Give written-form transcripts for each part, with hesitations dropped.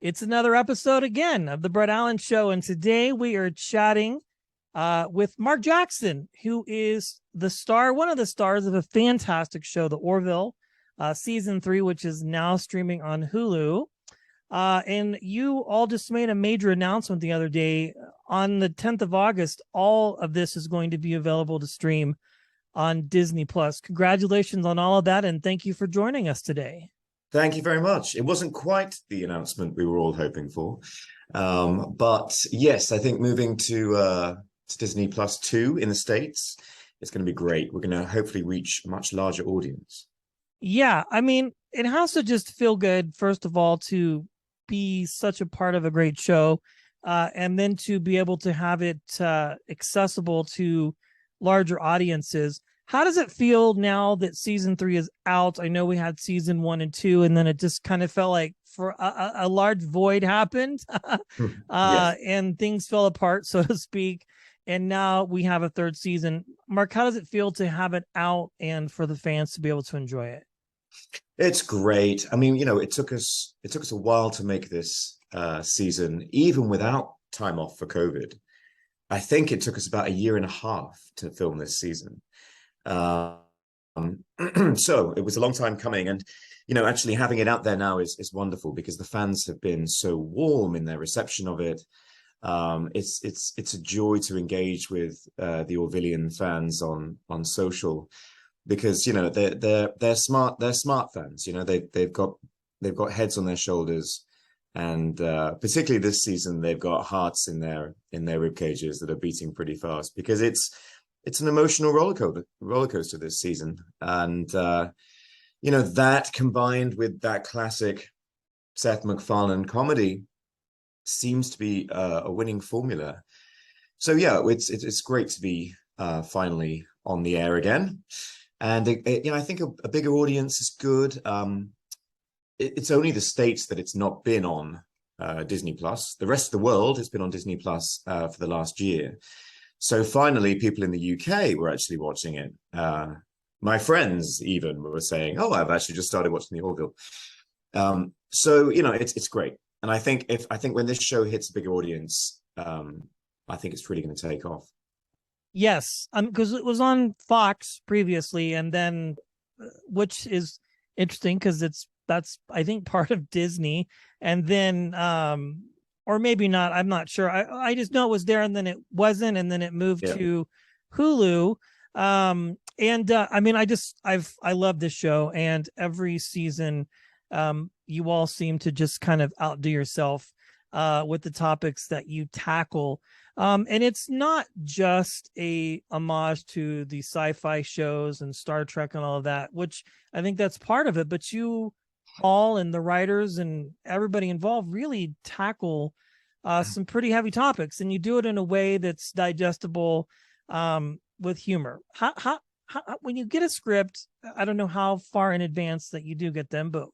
It's another episode again of the Brett Allen Show, and today we are chatting with Mark Jackson, who is the star, one of the stars of a fantastic show, The Orville, season 3, which is now streaming on Hulu. And you all just made a major announcement the other day. On the 10th of August, all of this is going to be available to stream on Disney Plus. Congratulations on all of that, and thank you for joining us today. Thank you very much. It wasn't quite the announcement we were all hoping for. But yes, I think moving to Disney Plus 2 in the States, it's going to be great. We're going to hopefully reach a much larger audience. Yeah, I mean, it has to just feel good, first of all, to be such a part of a great show, and then to be able to have it accessible to larger audiences. How does it feel now that season 3 is out? I know we had season 1 and 2, and then it just kind of felt like for a large void happened, Yes. and things fell apart, so to speak. And now we have a third season. Mark, how does it feel to have it out and for the fans to be able to enjoy it? It's great. I mean, it took us a while to make this season, even without time off for COVID. I think it took us about a year and a half to film this season. So it was a long time coming, and actually having it out there now is wonderful because the fans have been so warm in their reception of it. It's a joy to engage with the Orvillian fans on social, because they're smart fans. They've got heads on their shoulders, and particularly this season they've got hearts in their rib cages that are beating pretty fast, because it's an emotional roller coaster this season. And that combined with that classic Seth MacFarlane comedy seems to be a winning formula. So yeah, it's great to be finally on the air again. And I think a bigger audience is good. It's only the States that it's not been on Disney Plus. The rest of the world has been on Disney Plus for the last year. So finally, people in the UK were actually watching it. My friends even were saying, "Oh, I've actually just started watching the Orville." So it's great. And I think when this show hits a bigger audience, I think it's really going to take off. Yes, because it was on Fox previously, and then, which is interesting because that's I think part of Disney, and then or maybe not. I'm not sure. I just know it was there, and then it wasn't, and then it moved to Hulu. I mean, I love this show, and every season, you all seem to just kind of outdo yourself with the topics that you tackle. And it's not just a homage to the sci-fi shows and Star Trek and all of that, which I think that's part of it, but you all and the writers and everybody involved really tackle some pretty heavy topics, and you do it in a way that's digestible, with humor. How when you get a script, I don't know how far in advance that you do get them, but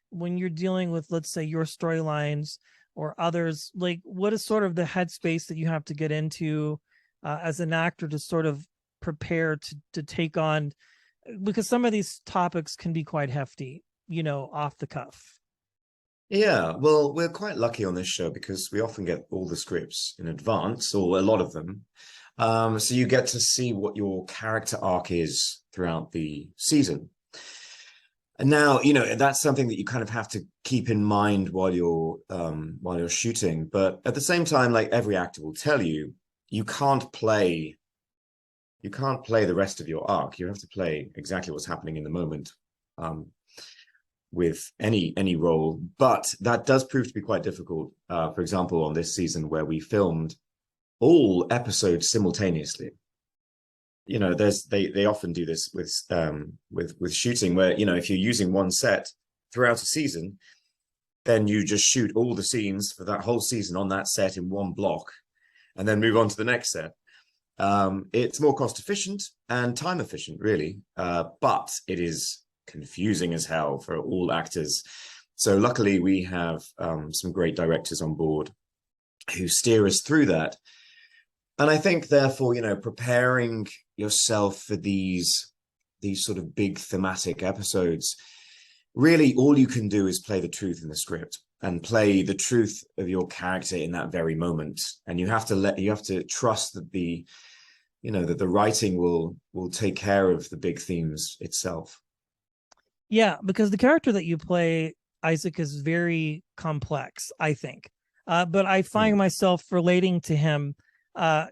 when you're dealing with, let's say, your storylines or others, like, what is sort of the headspace that you have to get into as an actor to sort of prepare to take on, because some of these topics can be quite hefty, off the cuff. Yeah, well, we're quite lucky on this show because we often get all the scripts in advance, or a lot of them. So you get to see what your character arc is throughout the season. And now, that's something that you kind of have to keep in mind while you're shooting. But at the same time, like every actor will tell you, you can't play the rest of your arc. You have to play exactly what's happening in the moment, with any role. But that does prove to be quite difficult. For example, on this season where we filmed all episodes simultaneously. They often do this with shooting, where if you're using one set throughout a season, then you just shoot all the scenes for that whole season on that set in one block, and then move on to the next set. It's more cost efficient and time efficient, really, but it is confusing as hell for all actors. So luckily, we have some great directors on board who steer us through that. And I think, therefore, preparing yourself for these sort of big thematic episodes, really all you can do is play the truth in the script. and play the truth of your character in that very moment. And you have to trust that that the writing will take care of the big themes itself. Yeah, because the character that you play, Isaac, is very complex, I think. But I find myself relating to him uh,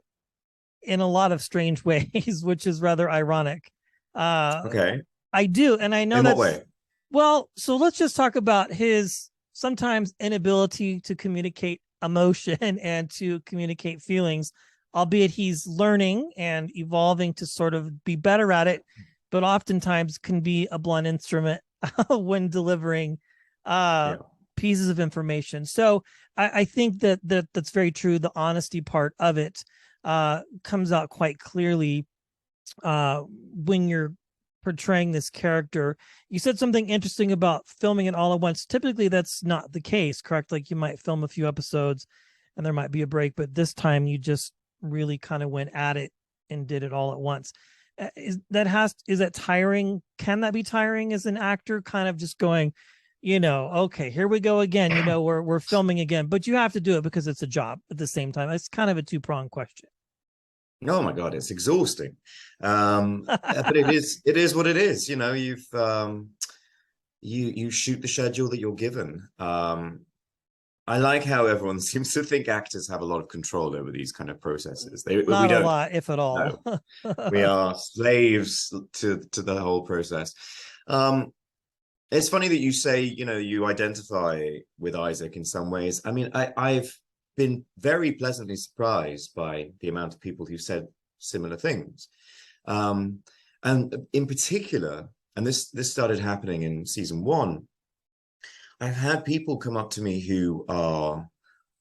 in a lot of strange ways, which is rather ironic. Okay. I do. And I know In what that's, way? well, so let's just talk about his sometimes inability to communicate emotion and to communicate feelings, albeit he's learning and evolving to sort of be better at it, but oftentimes can be a blunt instrument when delivering uh, Yeah. pieces of information. So I think that's very true. The honesty part of it comes out quite clearly when you're portraying this character. You said something interesting about filming it all at once. Typically, that's not the case, correct? Like you might film a few episodes and there might be a break, but this time you just really kind of went at it and did it all at once. Is that tiring? Can that be tiring as an actor? Kind of just going, okay, here we go again. We're filming again, but you have to do it because it's a job at the same time. It's kind of a two-pronged question. Oh my God, it's exhausting. But it is what it is. You shoot the schedule that you're given. I like how everyone seems to think actors have a lot of control over these kind of processes. We Not a don't. lot, if at all. No, we are slaves to the whole process. It's funny that you say, you identify with Isaac in some ways. I mean, I've been very pleasantly surprised by the amount of people who said similar things. And in particular, and this started happening in season 1, I've had people come up to me who are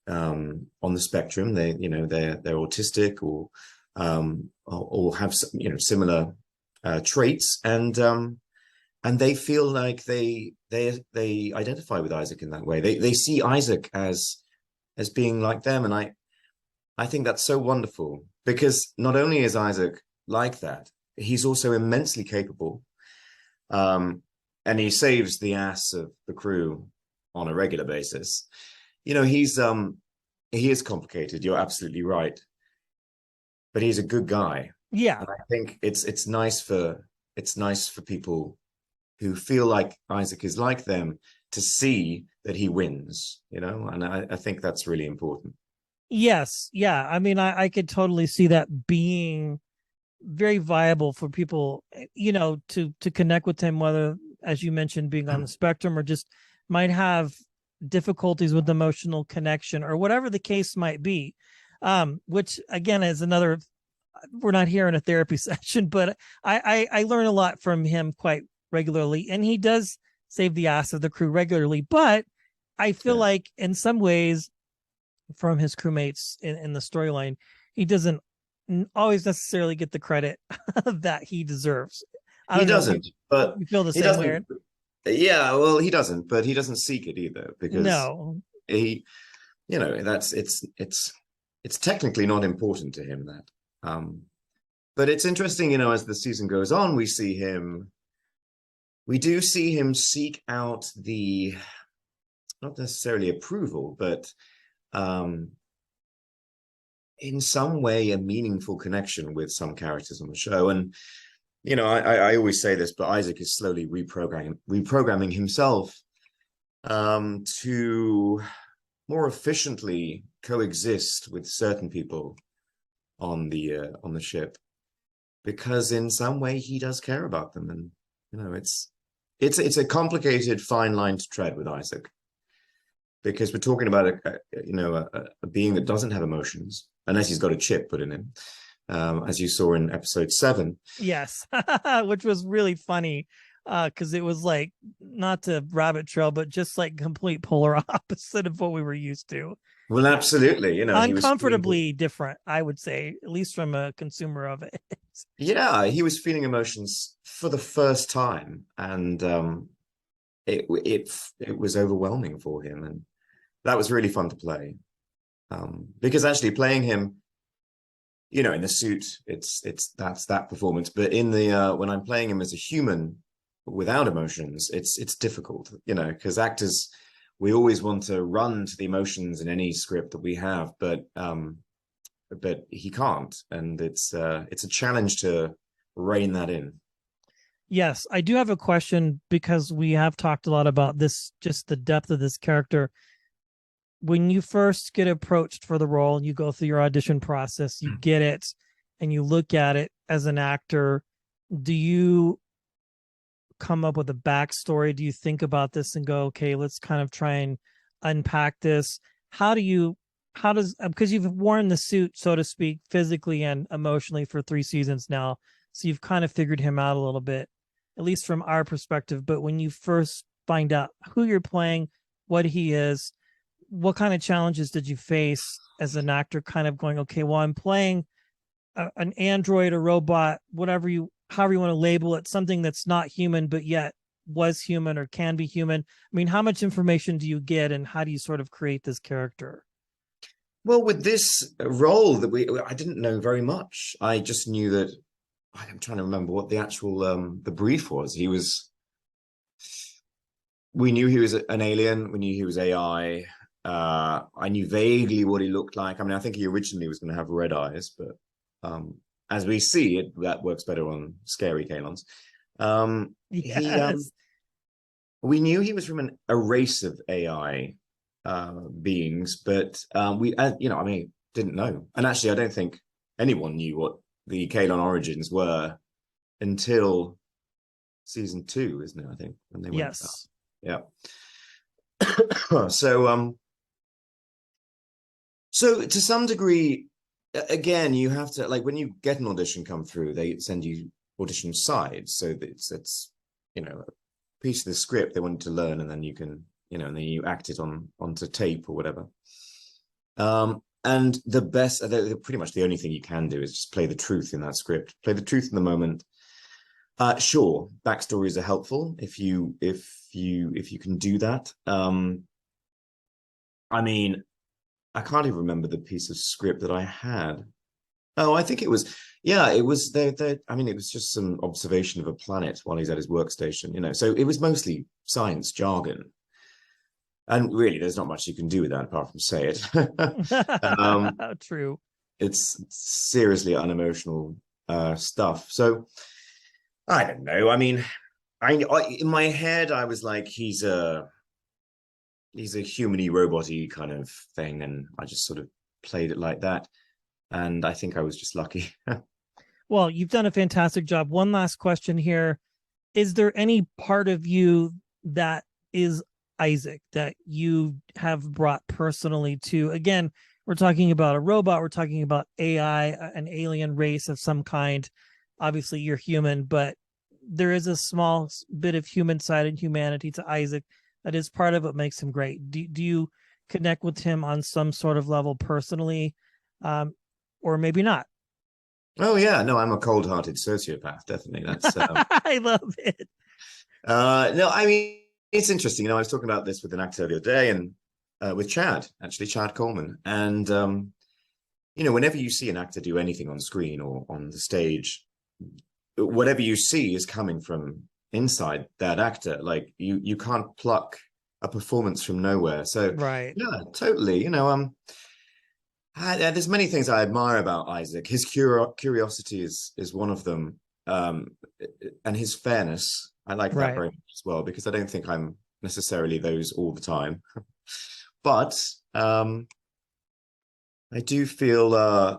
on the spectrum. They're autistic or have similar traits, and they feel like they identify with Isaac in that way. They see Isaac as being like them, and I think that's so wonderful, because not only is Isaac like that, he's also immensely capable, and he saves the ass of the crew on a regular basis. He is complicated. You're absolutely right, but he's a good guy. Yeah. And I think it's nice for people who feel like Isaac is like them to see that he wins, and I think that's really important. Yes. Yeah. I mean, I could totally see that being very viable for people, to connect with him, whether, as you mentioned, being on the spectrum or just might have difficulties with emotional connection or whatever the case might be. Which again is another, we're not here in a therapy session, but I learn a lot from him quite regularly, and he does save the ass of the crew regularly. But I feel like in some ways, from his crewmates in the storyline, he doesn't always necessarily get the credit that he deserves. I He don't know. doesn't, but You feel the he same way? doesn't. Yeah, well, he doesn't, but he doesn't seek it either, because No. he, that's it's technically not important to him, that. But it's interesting, as the season goes on, we do see him seek out the, not necessarily approval, but in some way a meaningful connection with some characters on the show. And I always say this, but Isaac is slowly reprogramming himself to more efficiently coexist with certain people on the ship, because in some way he does care about them. And it's a complicated fine line to tread with Isaac, because we're talking about a being that doesn't have emotions, unless he's got a chip put in him, as you saw in episode 7. Yes. Which was really funny, because it was like, not to rabbit trail, but just like complete polar opposite of what we were used to. Well, absolutely. Uncomfortably different, I would say, at least from a consumer of it. Yeah, he was feeling emotions for the first time, and it was overwhelming for him, and that was really fun to play, because actually playing him, in the suit, that's that performance. But in the when I'm playing him as a human without emotions, it's difficult, because actors we always want to run to the emotions in any script that we have, but he can't, and it's a challenge to rein that in. Yes, I do have a question because we have talked a lot about this, just the depth of this character. When you first get approached for the role and you go through your audition process, you get it and you look at it as an actor, do you come up with a backstory? Do you think about this and go, okay, let's kind of try and unpack this? How does, because you've worn the suit, so to speak, physically and emotionally for 3 seasons now, so you've kind of figured him out a little bit, at least from our perspective. But when you first find out who you're playing, what he is, what kind of challenges did you face as an actor, kind of going, okay, well, I'm playing an android, a robot, however you want to label it, something that's not human, but yet was human or can be human. I mean, how much information do you get and how do you sort of create this character? Well, with this role I didn't know very much. I just knew that, I'm trying to remember what the actual, the brief was. We knew he was an alien. We knew he was AI. I knew vaguely what he looked like. I mean, I think he originally was going to have red eyes, but as we see, that works better on scary Kalons. Yes. We knew he was from a race of AI beings, but didn't know. And actually, I don't think anyone knew what the Kalon origins were until season 2, isn't it? I think when they went out. Yeah. So to some degree, again, you have to, like, when you get an audition come through, they send you audition sides. So that it's a piece of the script they want you to learn, and then you can, and then you act it onto tape or whatever. And the best, pretty much the only thing you can do is just play the truth in that script, play the truth in the moment. Sure, backstories are helpful if you can do that. I mean, I can't even remember the piece of script that I had. Oh, I think it was it was it was just some observation of a planet while he's at his workstation, so it was mostly science jargon. And really, there's not much you can do with that apart from say it. True. It's seriously unemotional stuff. So I don't know. I mean, I in my head, I was like, he's a human-y, robot-y kind of thing, and I just sort of played it like that. And I think I was just lucky. Well, you've done a fantastic job. One last question here. Is there any part of you that is Issac that you have brought personally to? Again, we're talking about a robot, we're talking about AI, an alien race of some kind. Obviously you're human, but there is a small bit of human side and humanity to Issac that is part of what makes him great. Do you connect with him on some sort of level personally, or maybe not? Oh yeah, no, I'm a cold-hearted sociopath, definitely. That's I love it. No, I mean, it's interesting. I was talking about this with an actor the other day, and with Chad Coleman. And whenever you see an actor do anything on screen or on the stage, whatever you see is coming from inside that actor. Like you can't pluck a performance from nowhere. So right. Yeah, totally. There's many things I admire about Issac. His curiosity is one of them, and his fairness. I like that very much as well, because I don't think I'm necessarily those all the time. But I do feel that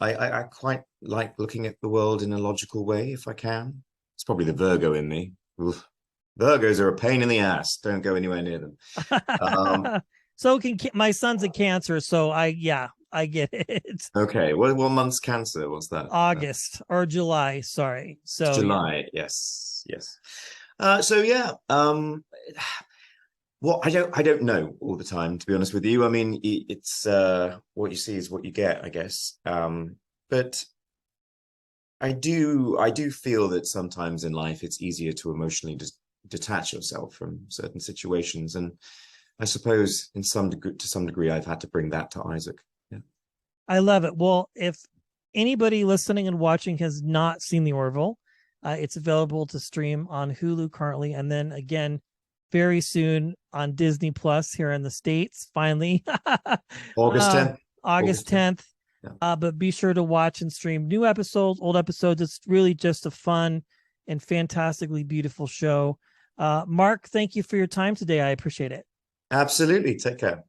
I quite like looking at the world in a logical way if I can. It's probably the Virgo in me. Oof. Virgos are a pain in the ass. Don't go anywhere near them. So my son's a Cancer, so I get it. Okay, what month's Cancer? What's that? August or July? Sorry, so July. Yeah. Yes. So yeah. Well, I don't know all the time, to be honest with you. I mean, it's what you see is what you get, I guess. But I do feel that sometimes in life it's easier to emotionally just detach yourself from certain situations, and I suppose to some degree I've had to bring that to Issac. Yeah. I love it. Well, if anybody listening and watching has not seen the Orville, It's available to stream on Hulu currently, and then again very soon on Disney Plus here in the States, finally. August 10th. August 10th. Yeah. But be sure to watch and stream new episodes, old episodes. It's really just a fun and fantastically beautiful show. Mark, thank you for your time today. I appreciate it. Absolutely. Take care.